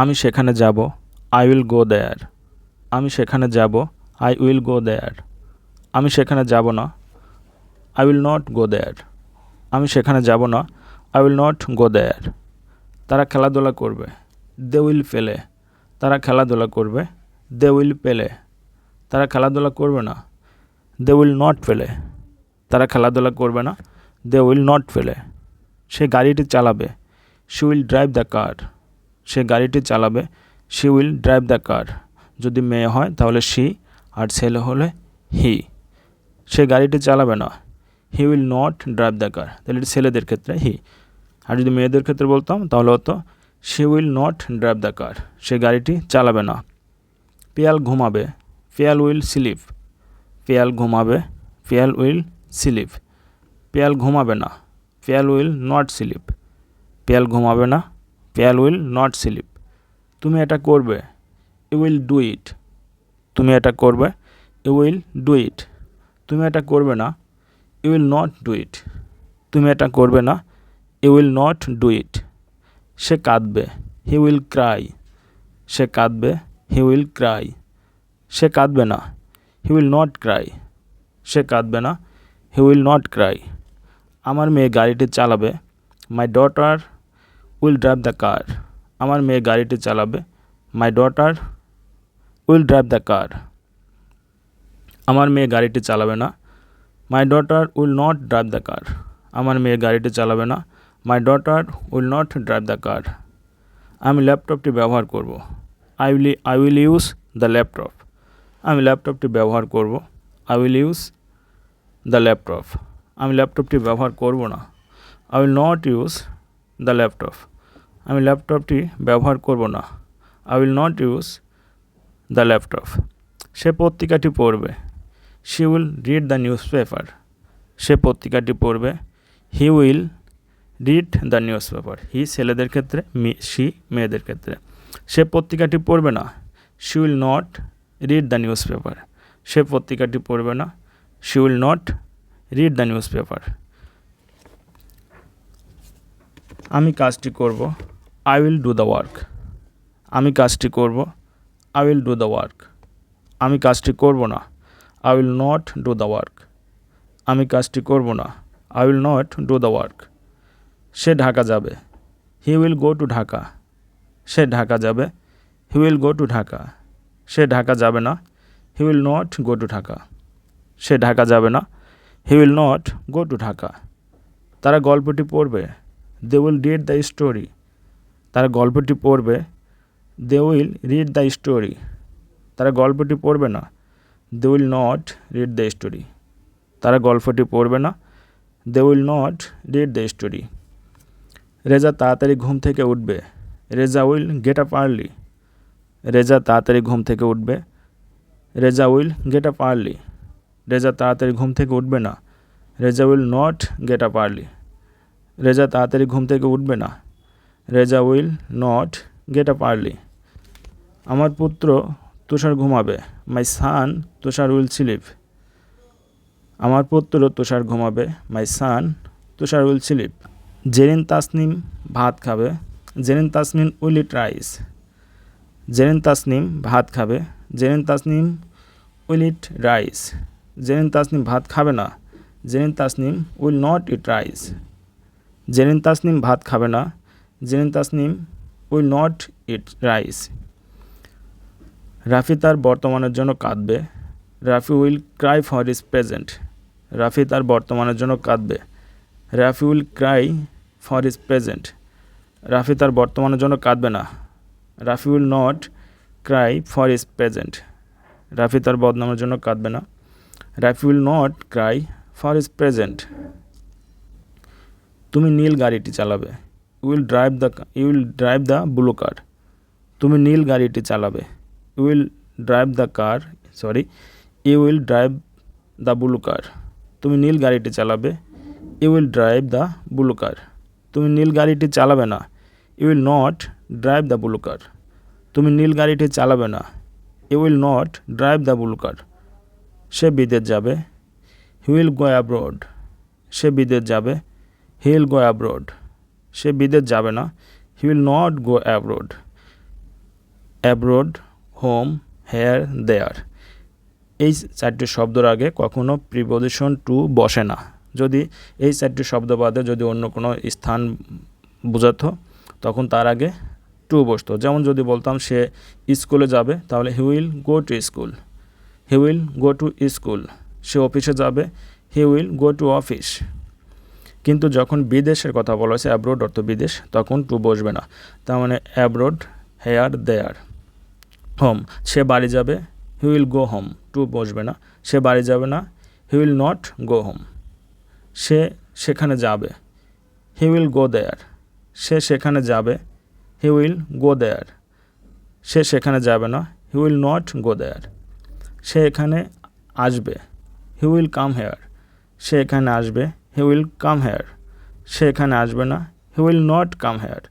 আমি সেখানে যাব, আই উইল গো দেয়ার। আমি সেখানে যাব, আই উইল গো দেয়ার। আমি সেখানে যাব না, আই উইল নট গো দেয়ার। আমি সেখানে যাব না, আই উইল নট গো দেয়ার। তারা খেলাধুলা করবে, দে উইল প্লে। তারা খেলাধুলা করবে, দে উইল প্লে। তারা খেলাধুলা করবে না, দে উইল নট প্লে। তারা খেলাধুলা করবে না, দে উইল নট প্লে। সে গাড়িটি চালাবে, she will drive the car. সে গাড়িটি চালাবে, she will drive the car. যদি মেয়ে হয় তাহলে শি, আর ছেলে হলে হি। সে গাড়িটি চালাবে না, he will not drive the কার। তাহলে এটি ছেলেদের ক্ষেত্রে হি। আর যদি মেয়েদের ক্ষেত্রে বলতাম তাহলে হতো she will not drive the car. সে গাড়িটি চালাবে না। পিয়াল ঘুমাবে, পিয়াল উইল স্লিপ। পিয়াল ঘুমাবে, পিয়াল উইল স্লিপ। পিয়াল ঘুমাবে না, Piyal will not slip. Piyal ঘুমাবে না, পিয়াল উইল নট স্লিপ। তুমি এটা করবে, ইউ উইল ডু ইট। তুমি এটা করবে, ইউ উইল ডু ইট। তুমি এটা করবে না, you will not do it. তুমি এটা করবে না, you will not do it. সে কাঁদবে, হি উইল ক্রাই। সে কাঁদবে, হি উইল ক্রাই। সে কাঁদবে না, হি উইল নট ক্রাই। সে কাঁদবে না, হি উইল নট ক্রাই। আমার মেয়ে গাড়িটি চালাবে, my daughter will drive the কার। আমার মেয়ে গাড়িটি চালাবে, my daughter will drive the কার। আমার মেয়ে গাড়িটি চালাবে না, my daughter will not drive the কার। আমার মেয়ে গাড়িটি চালাবে না, my daughter will not drive the কার। আমি ল্যাপটপটি ব্যবহার করব, I will use the laptop. আমি ল্যাপটপটি ব্যবহার করব, I will use the laptop. আমি ল্যাপটপটি ব্যবহার করব না, I will not use the laptop. আমি ল্যাপটপটি ব্যবহার করব না, I will not use the laptop. সে পত্রিকাটি পড়বে, she will read the newspaper. সে পত্রিকাটি পড়বে, he will read the newspaper. He ছেলেদের ক্ষেত্রে, শি মেয়েদের ক্ষেত্রে। সে পত্রিকাটি পড়বে না, she will not read the newspaper. সে পত্রিকাটি পড়বে না, she will not read the newspaper. আমি কাজটি করব, I will do the work. আমি কাজটি করব, I will do the work. আমি কাজটি করব না, I will not do the work. আমি কাজটি করব না, I will not do the work. সে ঢাকা যাবে, he will go to Dhaka. সে ঢাকা যাবে, he will go to Dhaka. সে ঢাকা যাবে না, he will not go to Dhaka. সে ঢাকা যাবে না, he will not go to Dhaka. তারা গল্পটি পড়বে, they will read the story. তারা গল্পটি পড়বে, they will read the story. তারা গল্পটি পড়বে না, they will not read the story. তারা গল্পটি পড়বে না, they will not read the story. Reza তাড়াতাড়ি ঘুম থেকে উঠবে, Reza will get up early. Reza তাড়াতাড়ি ঘুম থেকে উঠবে, Reza will get up early. Reza তাড়াতাড়ি ঘুম থেকে উঠবে না, Reza will not get up early. Reza তাড়াতাড়ি ঘুম থেকে উঠবে না, Reza will not get up early. আমার পুত্র তুষার ঘুমাবে, my son Tushar will slip. আমার পুত্র তুষার ঘুমাবে, my son Tushar will sleep. Zerin Tasnim ভাত খাবে, Zerin Tasnim will eat rice. Zerin Tasnim ভাত খাবে, Zerin Tasnim will eat rice. Zerin Tasnim ভাত খাবে না, Zerin Tasnim will not eat rice. Zerin Tasnim ভাত খাবে না, Zerin Tasnim will not eat rice. Rafi তার বর্তমানের জন্য কাঁদবে, Rafi will cry for his present. Rafi তার বর্তমানের জন্য কাঁদবে, Rafi will cry for his present. Rafi তার বর্তমানের জন্য কাঁদবে না, Rafi will not cry for his present. Rafi তার বর্তমানের জন্য কাঁদবে না, Rafi will not cry for his present. তুমি নীল গাড়িটি চালাবে, you will drive the blue car. তুমি নীল গাড়িটি চালাবে, you will drive the blue car. তুমি নীল গাড়িটি চালাবে, you will drive the blue car. তুমি নীল গাড়িটি চালাবে না, you will not drive the blue car. তুমি নীল গাড়িটি চালাবে না, you will not drive the blue car. সে বিদেশ যাবে, হি উইল গো অ্যাব্রড। সে বিদেশ যাবে, হি উইল গো অ্যাব্রড। সে বিদেশ যাবে না, he will not go abroad. Abroad, home, here, there. এই চারটি শব্দের আগে কখনো প্রিপোজিশন টু বসে না। যদি এই চারটি শব্দ বাদে যদি অন্য কোনো স্থান বোঝাতো তখন তার আগে টু বসতো। যেমন যদি বলতাম সে স্কুলে যাবে, তাহলে he will go to school, he will go to school. সে অফিসে যাবে, he will go to office. কিন্তু যখন বিদেশের কথা বলা হয়েছে, অ্যাব্রোড অর্থ বিদেশ, তখন টু বসবে না। তার মানে অ্যাব্রোড, হেয়ার, দেয়ার। হোম, সে বাড়ি যাবে, he will go home, to বসবে না। সে বাড়ি যাবে না, he will not go home. সে সেখানে যাবে, হি উইল গো দেয়ার। সে সেখানে যাবে, হি উইল গো দেয়ার। সে সেখানে যাবে না, হি উইল নট গো দেয়ার। সে এখানে আসবে, হি উইল কাম হেয়ার। সে এখানে আসবে, হি উইল কাম হেয়ার। সে এখানে আসবে না, he will not come hair.